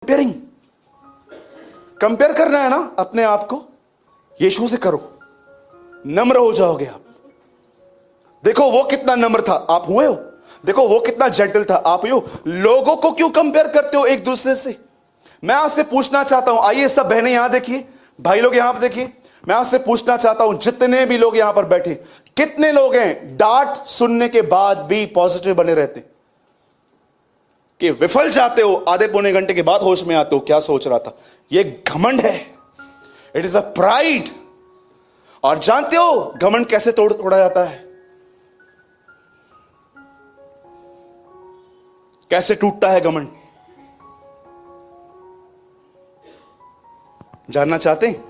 Comparing, compare करना है ना अपने आप को, यीशु से करो, नम्र हो जाओगे आप। देखो वो कितना नम्र था, आप हुए हो। देखो वो कितना जेंटल था, आप हुए हो। लोगों को क्यों कंपेयर करते हो एक दूसरे से? मैं आपसे पूछना चाहता हूं, आइए सब बहनें यहां देखिए, भाई लोग यहां पर देखिए, मैं आपसे पूछना चाहता हूं, जितने भी लोग यहां पर बैठे, कितने लोग हैं डांट सुनने के बाद भी पॉजिटिव बने रहते, कि विफल जाते हो, आधे पौने घंटे के बाद होश में आते हो क्या सोच रहा था? ये घमंड है, इट इज अ प्राइड। और जानते हो घमंड कैसे तोड़ा जाता है, कैसे टूटता है घमंड? जानना चाहते हैं?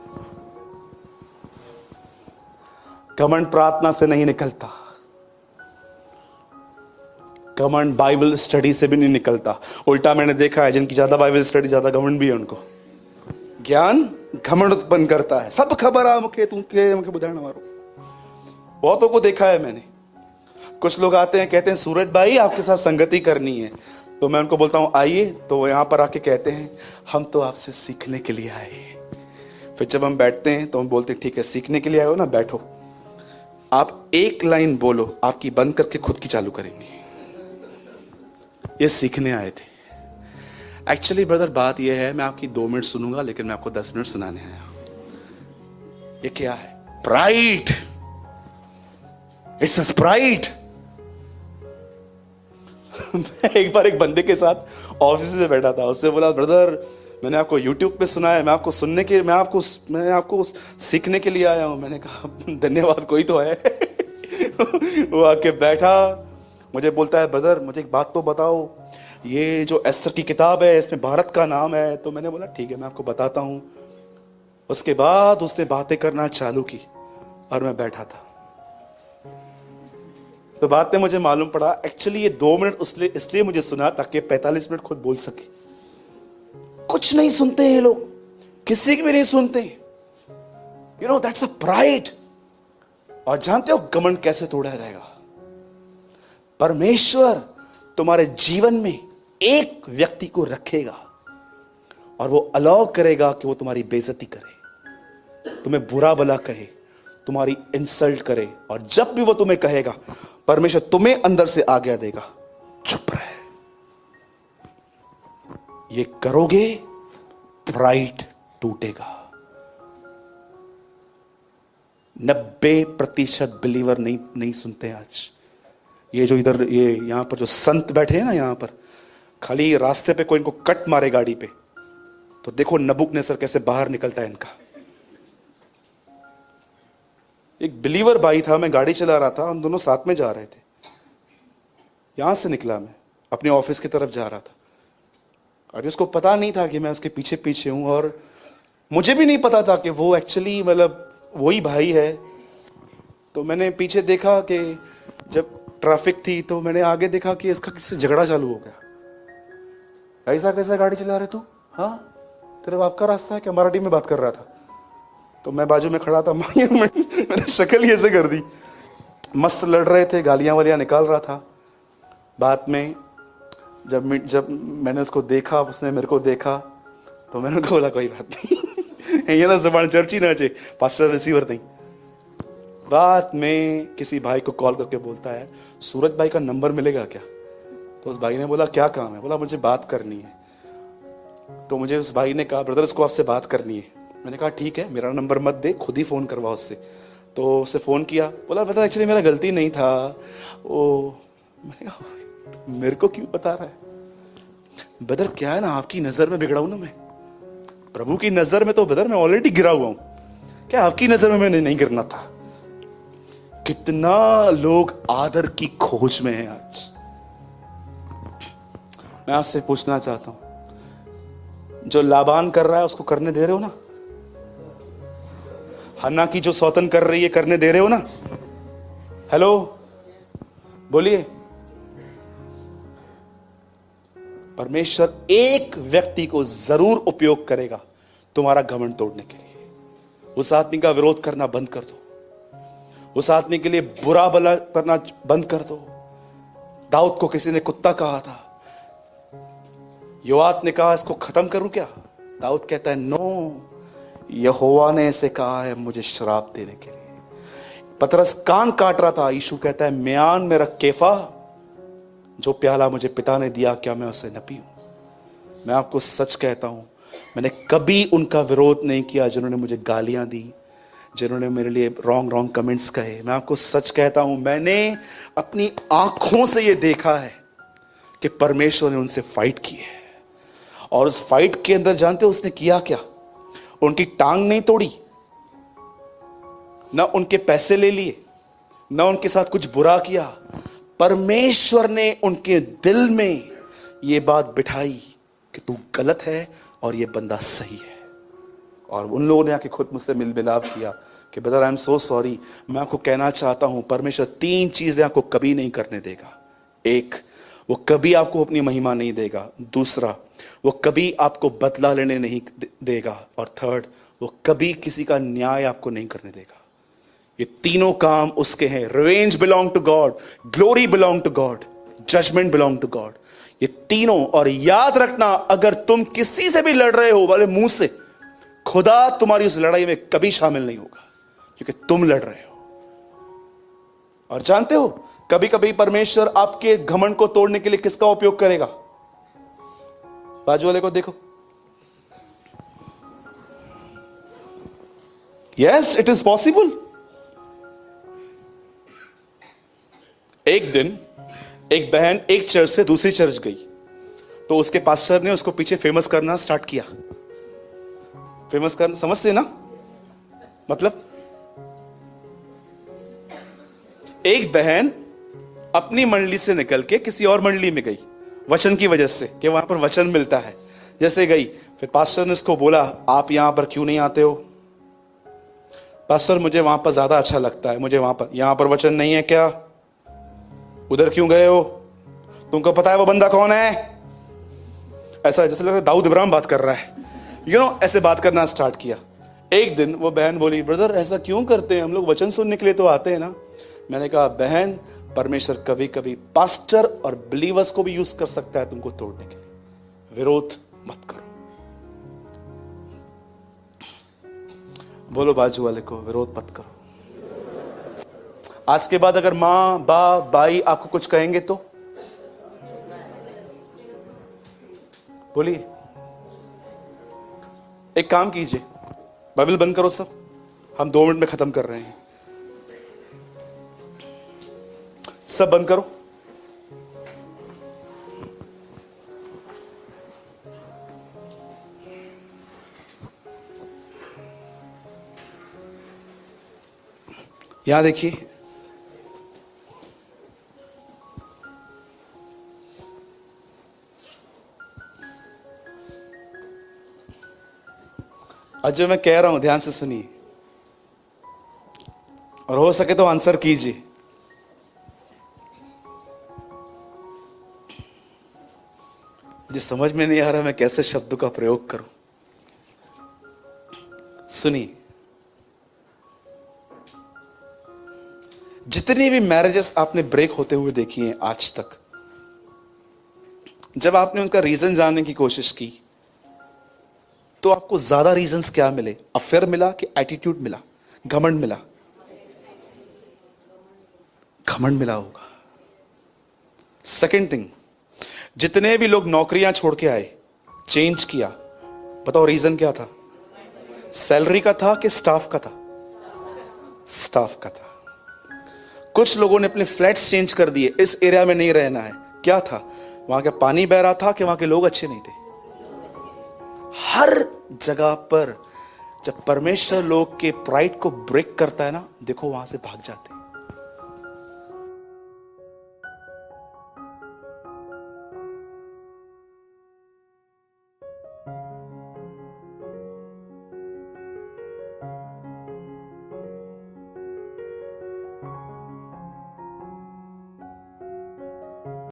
घमंड प्रार्थना से नहीं निकलता, घमंड बाइबल स्टडी से भी नहीं निकलता। उल्टा मैंने देखा है, जिनकी ज्यादा बाइबल स्टडी ज्यादा घमंड भी है उनको ज्ञान घमंड उत्पन्न करता है। सब खबर आ मुखे तुमके मुखे बुधाना मारो। बहुतों को देखा है मैंने। कुछ लोग आते हैं, कहते हैं सूरज भाई आपके साथ संगति करनी है, तो मैं उनको बोलता हूं आइए, तो यहां पर आके कहते हैं हम तो आपसे सीखने के लिए आए। फिर जब हम बैठते हैं तो हम बोलते हैं ठीक है, सीखने के लिए आए हो ना, बैठो। आप एक लाइन बोलो, आपकी बंद करके खुद की चालू करेंगे। ये सीखने आए थे। एक्चुअली ब्रदर बात यह है, मैं आपकी 2 मिनट सुनूंगा, लेकिन मैं आपको 10 मिनट सुनाने आया हूं। ये क्या है? प्राइड। It's a pride. मैं एक बार एक बंदे के साथ ऑफिस से बैठा था, उससे बोला ब्रदर मैंने आपको YouTube पे सुना है, मैं आपको सुनने के मैं आपको सीखने के लिए आया हूं। मैंने कहा धन्यवाद, कोई तो है। वो आके बैठा, मुझे बोलता है ब्रदर मुझे एक बात तो बताओ, ये जो एस्तर की किताब है इसमें भारत का नाम है। तो मैंने बोला ठीक है मैं आपको बताता हूं। उसके बाद उसने बातें करना चालू की और मैं बैठा था। तो बात में मुझे मालूम पड़ा एक्चुअली ये 2 मिनट इसलिए मुझे सुना ताकि 45 मिनट खुद बोल सके। कुछ नहीं सुनते ये लोग, किसी की भी नहीं सुनते। You know that's a pride. और जानते हो घमंड कैसे तोड़ा जाएगा? परमेश्वर तुम्हारे जीवन में एक व्यक्ति को रखेगा और वो अलाउ करेगा कि वो तुम्हारी बेइज्जती करे, तुम्हें बुरा भला कहे, तुम्हारी इंसल्ट करे, और जब भी वो तुम्हें कहेगा परमेश्वर तुम्हें अंदर से आज्ञा देगा चुप रहे। ये करोगे प्राइड टूटेगा। 90% बिलीवर नहीं सुनते आज। ये जो इधर ये यहां पर जो संत बैठे हैं ना, यहां पर खाली रास्ते पे कोई इनको कट मारे गाड़ी पे, तो देखो नबूकदनेस्सर कैसे बाहर निकलता है इनका। एक बिलीवर भाई था, मैं गाड़ी चला रहा था, हम दोनों साथ में जा रहे थे। यहां से निकला, मैं अपने ऑफिस की तरफ जा रहा था, और उसको पता नहीं था कि मैं उसके पीछे पीछे हूं, और मुझे भी नहीं पता था कि वो एक्चुअली मतलब वही भाई है। तो मैंने पीछे देखा कि जब ट्रैफिक थी तो मैंने आगे देखा कि इसका किससे झगड़ा चालू हो गया। ऐसा कैसा गाड़ी चला रहे तू? हाँ तेरे बाप का रास्ता है क्या? मराठी में बात कर रहा था। तो मैं बाजू में खड़ा था, मैंने शक्ल ही ऐसे कर दी। मस्त लड़ रहे थे, गालियां वालियां निकाल रहा था। बाद में जब मैंने उसको देखा, उसने मेरे को देखा, तो मैंने बोला कोई बात नहीं। ये ना जबान चर्ची ना चे पास्टर रिसीवर नहीं। बाद में किसी भाई को कॉल करके बोलता है सूरज भाई का नंबर मिलेगा क्या? तो उस भाई ने बोला क्या काम है? बोला मुझे बात करनी है। तो मुझे उस भाई ने कहा ब्रदर इसको आपसे बात करनी है। मैंने कहा ठीक है, मेरा नंबर मत दे, खुद ही फोन करवा उससे। तो उससे फोन किया, बोला ब्रदर एक्चुअली मेरा गलती नहीं था वो। मैंने कहा मेरे को क्यों बता रहा है? ब्रदर क्या है ना, आपकी नजर में बिगड़ा हूं ना मैं, प्रभु की नजर में तो ब्रदर मैं ऑलरेडी गिरा हुआ हूं, क्या आपकी नजर में मैंने नहीं गिरना था? कितना लोग आदर की खोज में हैं आज। मैं आपसे पूछना चाहता हूं, जो लाबान कर रहा है उसको करने दे रहे हो ना? हन्ना की जो सौतन कर रही है करने दे रहे हो ना? हेलो बोलिए। परमेश्वर एक व्यक्ति को जरूर उपयोग करेगा तुम्हारा घमंड तोड़ने के लिए। उस आदमी का विरोध करना बंद कर दो, उस आदमी के लिए बुरा भला करना बंद कर दो। दाऊद को किसी ने कुत्ता कहा था, योआत ने कहा इसको खत्म करूं क्या? दाऊद कहता है नो, यहोवा ने ऐसे कहा है मुझे श्राप देने के लिए। पतरस कान काट रहा था, यीशु कहता है म्यान में रख केफा, जो प्याला मुझे पिता ने दिया क्या मैं उसे न पीऊं? मैं आपको सच कहता हूं, मैंने कभी उनका विरोध नहीं किया जिन्होंने मुझे गालियां दी, जिन्होंने मेरे लिए रॉन्ग कमेंट्स कहे। मैं आपको सच कहता हूं, मैंने अपनी आंखों से यह देखा है कि परमेश्वर ने उनसे फाइट की है। और उस फाइट के अंदर जानते हो उसने किया क्या? उनकी टांग नहीं तोड़ी, ना उनके पैसे ले लिए, ना उनके साथ कुछ बुरा किया। परमेश्वर ने उनके दिल में यह बात बिठाई कि तू गलत है और यह बंदा सही है। और उन लोगों ने आके खुद मुझसे मिल मिलाप किया कि brother I am so sorry. मैं आपको कहना चाहता हूं, परमेश्वर 3 चीजें आपको कभी नहीं करने देगा। एक, वो कभी आपको अपनी महिमा नहीं देगा। दूसरा, वो कभी आपको बदला लेने नहीं देगा। और थर्ड, वो कभी किसी का न्याय आपको नहीं करने देगा। ये तीनों काम उसके हैं। Revenge belong to God, glory belong to God, judgment belong to God. ये तीनों। और याद रखना, अगर तुम किसी से भी लड़ रहे हो वाले मुंह से, खुदा तुम्हारी उस लड़ाई में कभी शामिल नहीं होगा, क्योंकि तुम लड़ रहे हो। और जानते हो, कभी कभी परमेश्वर आपके घमंड को तोड़ने के लिए किसका उपयोग करेगा? बाजू वाले को देखो। Yes, it is possible. एक दिन एक बहन एक चर्च से दूसरी चर्च गई, तो उसके पास्टर ने उसको पीछे फेमस करना स्टार्ट किया। फेमस करना समझते ना? मतलब एक बहन अपनी मंडली से निकल के किसी और मंडली में गई, वचन की वजह से कि वहां पर वचन मिलता है। जैसे गई, फिर पास्टर ने उसको बोला आप यहां पर क्यों नहीं आते हो? पास्टर मुझे वहां पर ज्यादा अच्छा लगता है, मुझे यहां पर वचन नहीं है क्या? उधर क्यों गए हो? तुमको पता है वो बंदा कौन है? ऐसा जैसे लगता है दाऊद इब्राहिम बात कर रहा है, ऐसे बात करना स्टार्ट किया। एक दिन वो बहन बोली ब्रदर ऐसा क्यों करते हैं, हम लोग वचन सुनने के लिए तो आते हैं ना। मैंने कहा बहन, परमेश्वर कभी कभी पास्टर और बिलीवर्स को भी यूज कर सकता है तुमको तोड़ने के लिए। विरोध मत करो। बोलो बाजू वाले को, विरोध मत करो। आज के बाद अगर मां, बाप, भाई आपको कुछ कहेंगे तो बोलिए। एक काम कीजिए, बाइबल बंद करो सब, हम 2 मिनट में खत्म कर रहे हैं। सब बंद करो। यहां देखिए, आज जो मैं कह रहा हूं ध्यान से सुनिए, और हो सके तो आंसर कीजिए। मुझे समझ में नहीं आ रहा मैं कैसे शब्दों का प्रयोग करूं। सुनिए, जितनी भी मैरिजेस आपने ब्रेक होते हुए देखी हैं आज तक, जब आपने उनका रीजन जानने की कोशिश की तो आपको ज्यादा रीजंस क्या मिले? अफेयर मिला कि एटीट्यूड मिला, घमंड मिला? घमंड मिला होगा। सेकंड थिंग, जितने भी लोग नौकरियां छोड़ के आए, चेंज किया, बताओ रीजन क्या था? सैलरी का था कि स्टाफ का था? स्टाफ का था। कुछ लोगों ने अपने फ्लैट्स चेंज कर दिए, इस एरिया में नहीं रहना है। क्या था? वहां का पानी बह रहा था कि वहां के लोग अच्छे नहीं थे? हर जगह पर जब परमेश्वर लोग के प्राइड को ब्रेक करता है ना, देखो वहां से भाग जाते हैं।